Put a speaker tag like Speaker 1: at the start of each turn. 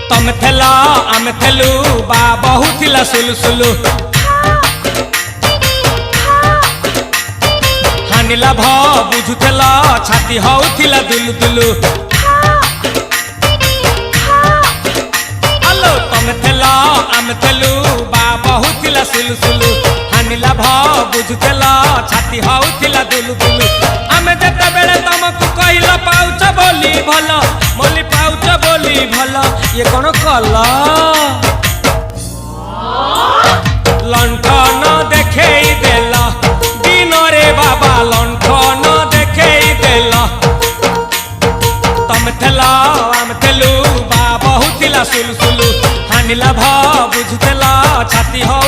Speaker 1: तमे थेल आमे थेलु बा बहुथिला सुलुसुलु हानिला भ बुझुथेल छाती होउथिला दुलु दुलु आलो तमे थेल आमे थेलु बा बहुथिला सुलुसुलु हानिला भ बुझुथेल छाती होउथिला दुलु दुलु आमे जेते बेले तमकु कहिला पाउछ बोली भल मोली पाउछ बोली भल ये कोन कला लंठन देखेई देला दिन रे बाबा लंठन देखेई देला तमे थेला आमे थेलु बा बहुथिला सुलुसुलु हानिला भ बुझुथेला छाती हो